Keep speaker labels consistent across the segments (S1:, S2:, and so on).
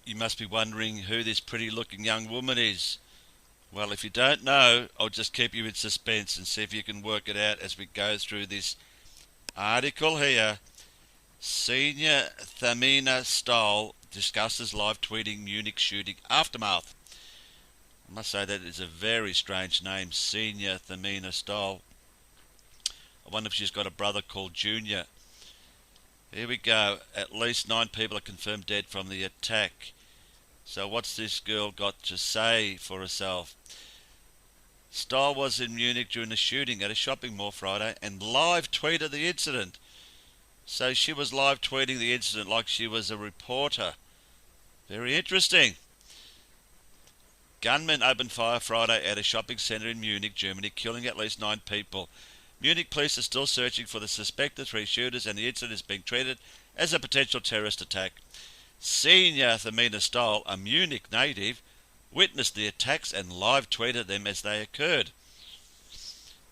S1: You must be wondering who this pretty looking young woman is. Well, if you don't know, I'll just keep you in suspense and see if you can work it out as we go through this article here. Senior Thamina Stoll discusses live tweeting Munich shooting aftermath. I must say that is a very strange name, Senior Thamina Stoll. I wonder if she's got a brother called Junior. Here we go. At least 9 people are confirmed dead from the attack. So what's this girl got to say for herself? Stoll was in Munich during the shooting at a shopping mall Friday and live tweeted the incident. So she was live tweeting the incident like she was a reporter. Very interesting. Gunmen opened fire Friday at a shopping centre in Munich, Germany, killing at least 9 people. Munich police are still searching for the suspected 3 shooters, and the incident is being treated as a potential terrorist attack. Senior Thamina Stoll, a Munich native, witnessed the attacks and live tweeted them as they occurred.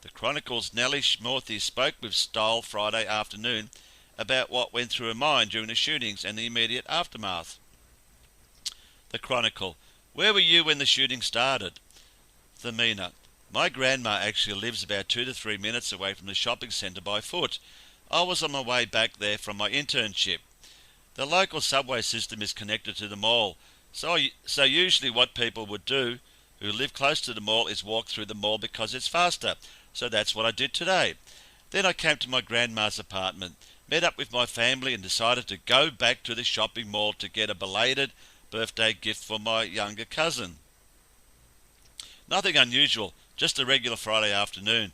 S1: The Chronicle's Nellie Schmorthy spoke with Stoll Friday afternoon about what went through her mind during the shootings and the immediate aftermath. The Chronicle: where were you when the shooting started? Thamina: my grandma actually lives about 2 to 3 minutes away from the shopping centre by foot. I was on my way back there from my internship. The local subway system is connected to the mall, so usually what people would do who live close to the mall is walk through the mall because it's faster. So that's what I did today. Then I came to my grandma's apartment, met up with my family and decided to go back to the shopping mall to get a belated birthday gift for my younger cousin. Nothing unusual, just a regular Friday afternoon.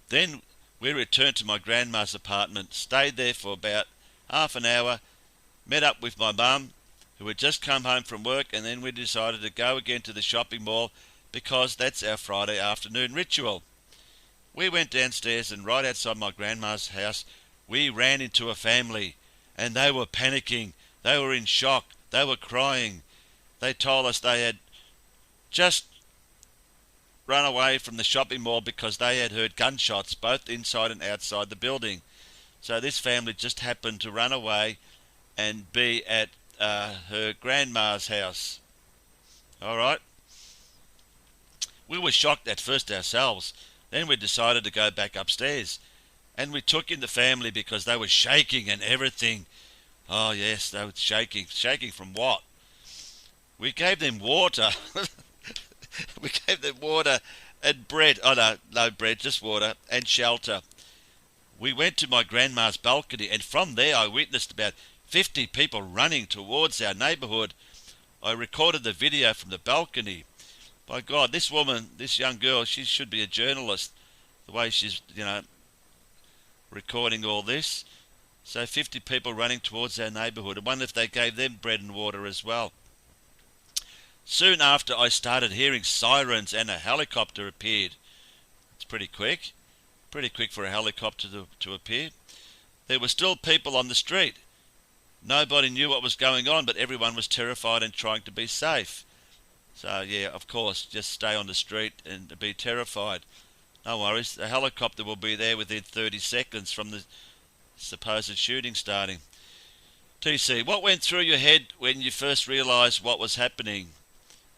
S1: Then we returned to my grandma's apartment, stayed there for about half an hour, met up with my mum, who had just come home from work, and then we decided to go again to the shopping mall because that's our Friday afternoon ritual. We went downstairs, and right outside my grandma's house we ran into a family, and they were panicking. They were in shock. They were crying. They told us they had just run away from the shopping mall because they had heard gunshots both inside and outside the building. So this family just happened to run away and be at her grandma's house. All right. We were shocked at first ourselves. Then we decided to go back upstairs. And we took in the family because they were shaking and everything. Oh yes, they were shaking. Shaking from what? We gave them water. We gave them water and bread. Oh no bread, just water and shelter. We went to my grandma's balcony, and from there I witnessed about 50 people running towards our neighbourhood. I recorded the video from the balcony. By God, this woman, this young girl, she should be a journalist, the way she's, recording all this. So 50 people running towards our neighbourhood. I wonder if they gave them bread and water as well. Soon after, I started hearing sirens and a helicopter appeared. It's pretty quick. Pretty quick for a helicopter to appear. There were still people on the street. Nobody knew what was going on, but everyone was terrified and trying to be safe. So, yeah, of course, just stay on the street and be terrified. No worries, the helicopter will be there within 30 seconds from the supposed shooting starting. TC, what went through your head when you first realised what was happening?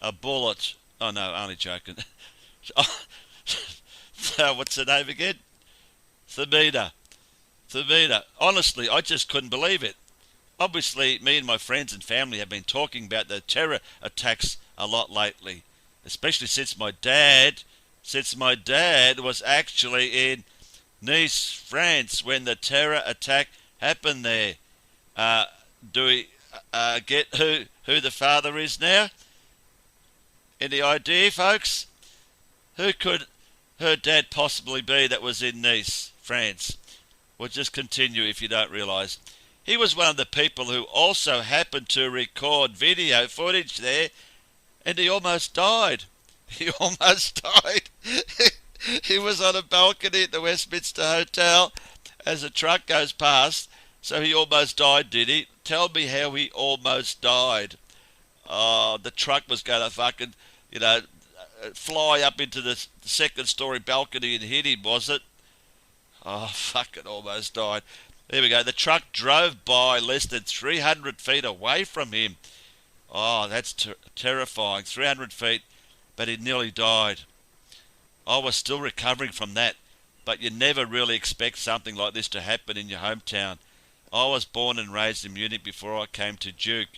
S1: A bullet. Oh, no, only joking. So, what's her name again? Thamina. Honestly, I just couldn't believe it. Obviously, me and my friends and family have been talking about the terror attacks a lot lately, especially since my dad was actually in Nice, France, when the terror attack happened there. Do we get who the father is now? Any idea, folks? Who could her dad possibly be that was in Nice, France? We'll just continue if you don't realise. He was one of the people who also happened to record video footage there, and he almost died. He almost died. He was on a balcony at the Westminster Hotel as a truck goes past, so he almost died, did he? Tell me how he almost died. Oh, the truck was going to fucking, fly up into the second story balcony and hit him, was it? Oh, fucking almost died. There we go. The truck drove by less than 300 feet away from him. Oh, that's terrifying. 300 feet, but he nearly died. I was still recovering from that, but you never really expect something like this to happen in your hometown. I was born and raised in Munich before I came to Duke.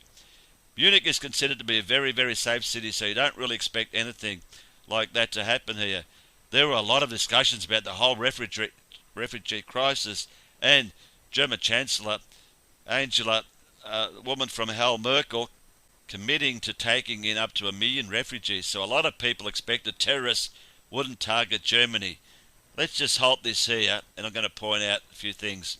S1: Munich is considered to be a very, very safe city, so you don't really expect anything like that to happen here. There were a lot of discussions about the whole refugee crisis, and German Chancellor Angela, woman from hell, Merkel, committing to taking in up to 1 million refugees. So a lot of people expected terrorists wouldn't target Germany. Let's just halt this here, and I'm going to point out a few things.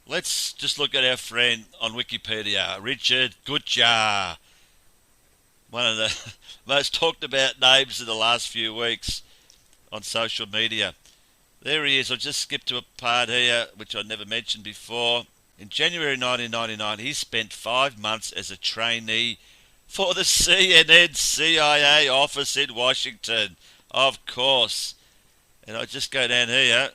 S1: Let's just look at our friend on Wikipedia, Richard Gutjahr, one of the most talked about names in the last few weeks on social media. There he is. I'll just skip to a part here which I never mentioned before. In January 1999, he spent 5 months as a trainee for the CNN CIA office in Washington. Of course. And I just go down here.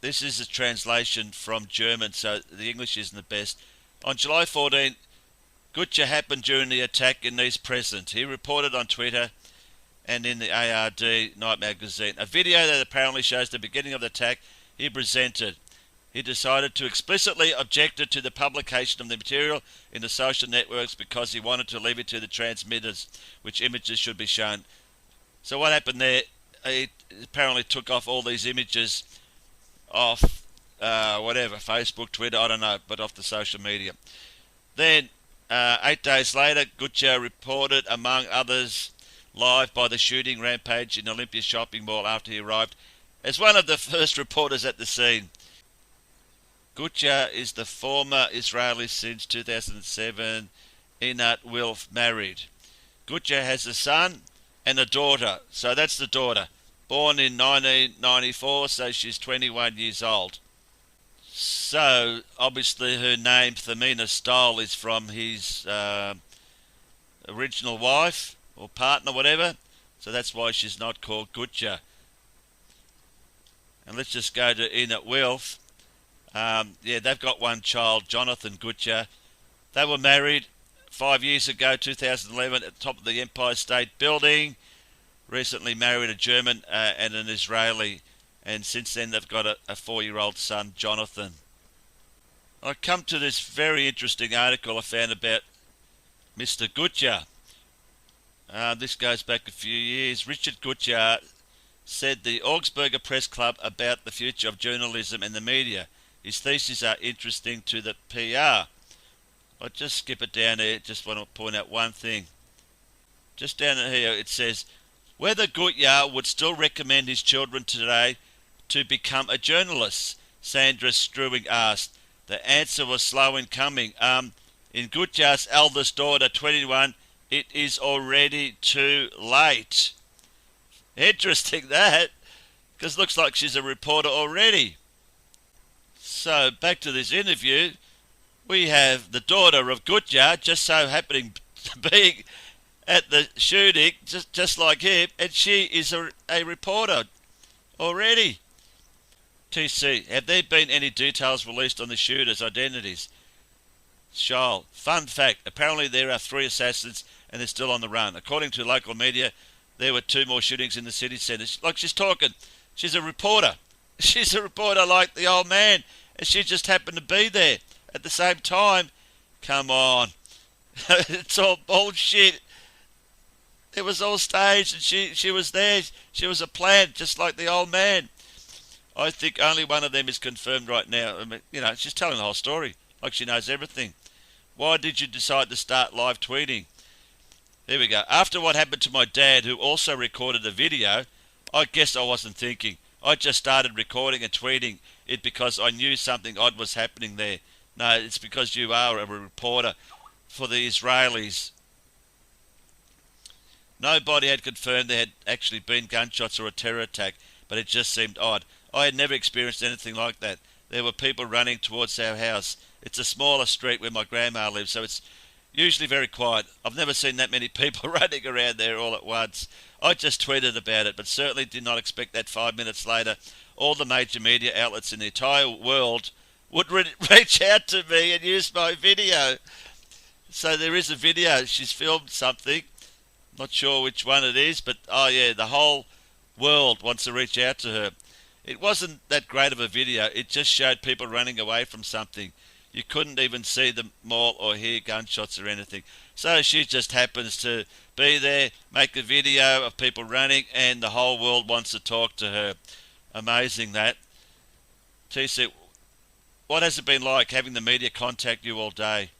S1: This is a translation from German, so the English isn't the best. On July 14, Gutjahr happened during the attack and he's present. He reported on Twitter and in the ARD Night magazine. A video that apparently shows the beginning of the attack he presented. He decided to explicitly object to the publication of the material in the social networks because he wanted to leave it to the transmitters which images should be shown. So what happened there, he apparently took off all these images off Facebook, Twitter, I don't know, but off the social media. Then 8 days later, Gutjahr reported, among others, live by the shooting rampage in Olympia shopping mall after he arrived as one of the first reporters at the scene. Gutjahr is the former Israeli since 2007, Einat Wilf, married. Gutjahr has a son and a daughter, so that's the daughter, born in 1994, so she's 21 years old. So, obviously her name, Thamina Stoll, is from his original wife, or partner, whatever, so that's why she's not called Gutjahr. And let's just go to Einat Wilf. They've got one child, Jonathan Gutjahr. They were married 5 years ago, 2011, at the top of the Empire State Building. Recently married a German and an Israeli, and since then they've got a 4-year-old son, Jonathan. I come to this very interesting article I found about Mr. Gutjahr. This goes back a few years. Richard Gutjahr said the Augsburger Press Club about the future of journalism and the media. His theses are interesting to the PR. I'll just skip it down here, just want to point out one thing. Just down here it says, whether Gutjahr would still recommend his children today to become a journalist, Sandra Struwing asked. The answer was slow in coming. In Gutjahr's eldest daughter, 21, it is already too late. Interesting that, because looks like she's a reporter already. So, back to this interview. We have the daughter of Gutjahr just so happening to be at the shooting, just like him, and she is a reporter already. TC, have there been any details released on the shooters' identities? Shoal, fun fact, apparently there are 3 assassins and they're still on the run. According to local media, there were 2 more shootings in the city centre. Like she's talking, she's a reporter. She's a reporter like the old man, and she just happened to be there at the same time. Come on. It's all bullshit. It was all staged, and she was there. She was a plant, just like the old man. I think only one of them is confirmed right now. I mean, she's telling the whole story, like she knows everything. Why did you decide to start live tweeting? Here we go. After what happened to my dad, who also recorded a video, I guess I wasn't thinking. I just started recording and tweeting it because I knew something odd was happening there. No, it's because you are a reporter for the Israelis. Nobody had confirmed there had actually been gunshots or a terror attack, but it just seemed odd. I had never experienced anything like that. There were people running towards our house. It's a smaller street where my grandma lives, so it's usually very quiet. I've never seen that many people running around there all at once. I just tweeted about it, but certainly did not expect that 5 minutes later all the major media outlets in the entire world would reach out to me and use my video. So there is a video. She's filmed something. Not sure which one it is, but oh yeah, the whole world wants to reach out to her. It wasn't that great of a video. It just showed people running away from something. You couldn't even see them all or hear gunshots or anything. So she just happens to be there, make a video of people running, and the whole world wants to talk to her. Amazing that. TC, what has it been like having the media contact you all day?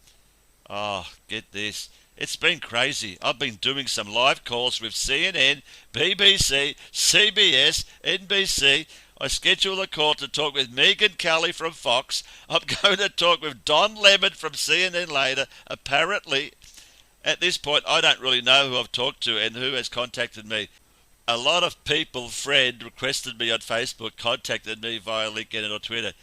S1: Oh, get this. It's been crazy. I've been doing some live calls with CNN, BBC, CBS, NBC. I scheduled a call to talk with Megan Kelly from Fox. I'm going to talk with Don Lemon from CNN later. Apparently, at this point, I don't really know who I've talked to and who has contacted me. A lot of people, Fred, requested me on Facebook, contacted me via LinkedIn or Twitter.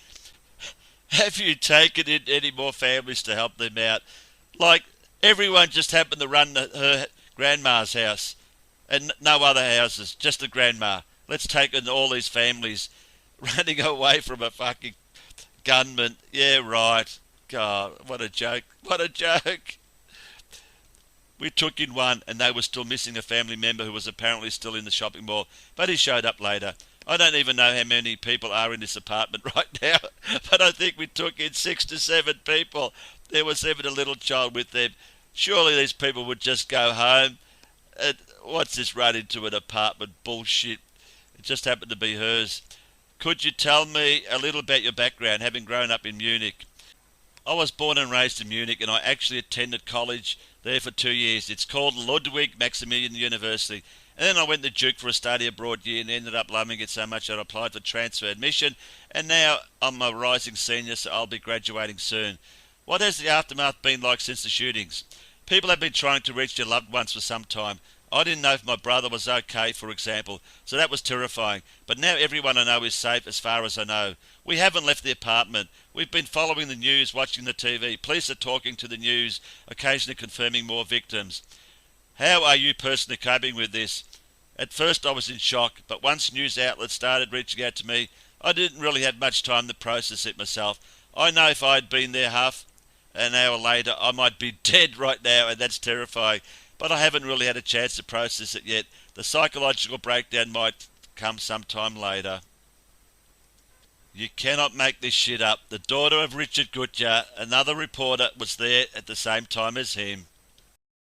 S1: Have you taken in any more families to help them out? Like, everyone just happened to run her grandma's house and no other houses, just the grandma. Let's take in all these families running away from a fucking gunman. Yeah, right. God, what a joke. What a joke. We took in one and they were still missing a family member who was apparently still in the shopping mall, but he showed up later. I don't even know how many people are in this apartment right now, but I think we took in 6 to 7 people. There was even a little child with them. Surely these people would just go home. What's this run into an apartment bullshit? It just happened to be hers. Could you tell me a little about your background, having grown up in Munich? I was born and raised in Munich, and I actually attended college there for 2 years. It's called Ludwig Maximilian University. And then I went to Duke for a study abroad year and ended up loving it so much that I applied for transfer admission. And now I'm a rising senior, so I'll be graduating soon. What has the aftermath been like since the shootings? People have been trying to reach their loved ones for some time. I didn't know if my brother was okay, for example, so that was terrifying. But now everyone I know is safe as far as I know. We haven't left the apartment. We've been following the news, watching the TV. Police are talking to the news, occasionally confirming more victims. How are you personally coping with this? At first I was in shock, but once news outlets started reaching out to me, I didn't really have much time to process it myself. I know if I had been there half an hour later, I might be dead right now, and that's terrifying. But I haven't really had a chance to process it yet. The psychological breakdown might come sometime later. You cannot make this shit up. The daughter of Richard Gutjahr, another reporter, was there at the same time as him.